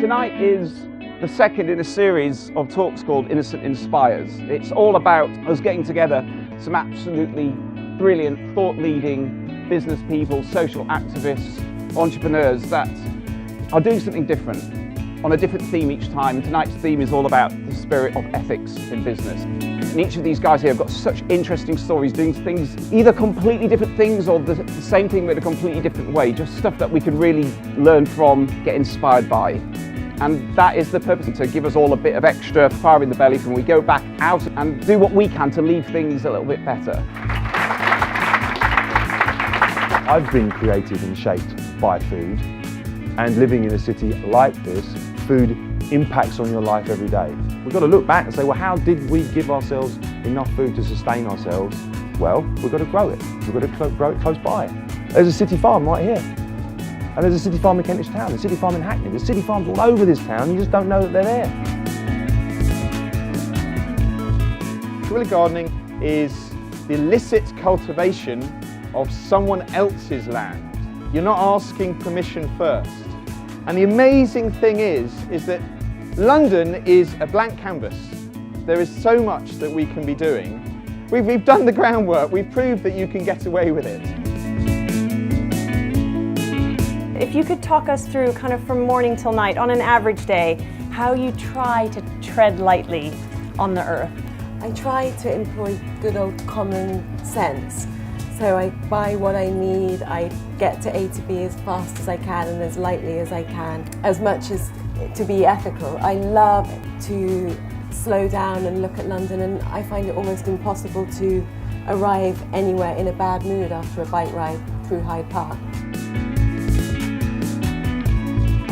Tonight is the second in a series of talks called Innocent Inspires. It's all about us getting together some absolutely brilliant, thought-leading business people, social activists, entrepreneurs that are doing something different on a different theme each time. Tonight's theme is all about the spirit of ethics in business. And each of these guys here have got such interesting stories, doing things, either completely different things or the same thing but in a completely different way. Just stuff that we can really learn from, get inspired by. And that is the purpose, to give us all a bit of extra fire in the belly when we go back out and do what we can to leave things a little bit better. I've been created and shaped by food, and living in a city like this, food impacts on your life every day. We've got to look back and say, well, how did we give ourselves enough food to sustain ourselves? Well, we've got to grow it. We've got to grow it close by. There's a city farm right here. And there's a city farm in Kentish Town, there's a city farm in Hackney, there's city farms all over this town, you just don't know that they're there. Guerrilla gardening is the illicit cultivation of someone else's land. You're not asking permission first. And the amazing thing is that London is a blank canvas. There is so much that we can be doing. We've done the groundwork, we've proved that you can get away with it. If you could talk us through, kind of from morning till night, on an average day, how you try to tread lightly on the earth. I try to employ good old common sense. So I buy what I need, I get to A to B as fast as I can and as lightly as I can, as much as to be ethical. I love to slow down and look at London, and I find it almost impossible to arrive anywhere in a bad mood after a bike ride through Hyde Park.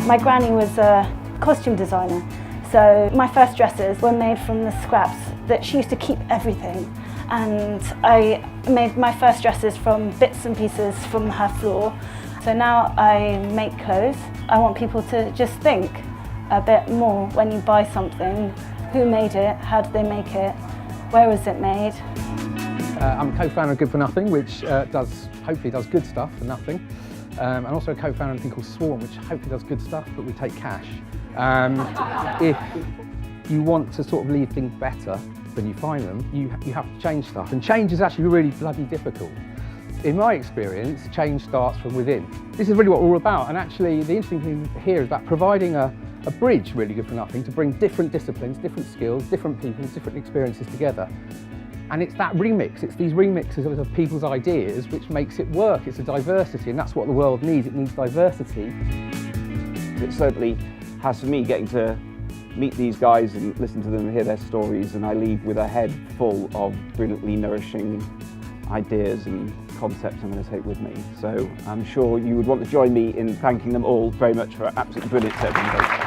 My granny was a costume designer, so my first dresses were made from the scraps that she used to keep everything. And I made my first dresses from bits and pieces from her floor. So now I make clothes. I want people to just think a bit more when you buy something. Who made it? How did they make it? Where was it made? I'm co-founder of Good for Nothing, which hopefully does good stuff for nothing. And also a co-founder of a thing called Swarm, which hopefully does good stuff, but we take cash. If you want to sort of leave things better than you find them, you have to change stuff. And change is actually really bloody difficult. In my experience, change starts from within. This is really what we're all about. And actually, the interesting thing here is about providing a bridge, really Good for Nothing, to bring different disciplines, different skills, different people, different experiences together. And it's that remix, it's these remixes of people's ideas which makes it work. It's a diversity, and that's what the world needs. It needs diversity. It certainly has for me, getting to meet these guys and listen to them and hear their stories, and I leave with a head full of brilliantly nourishing ideas and concepts I'm going to take with me. So I'm sure you would want to join me in thanking them all very much for an absolutely brilliant set of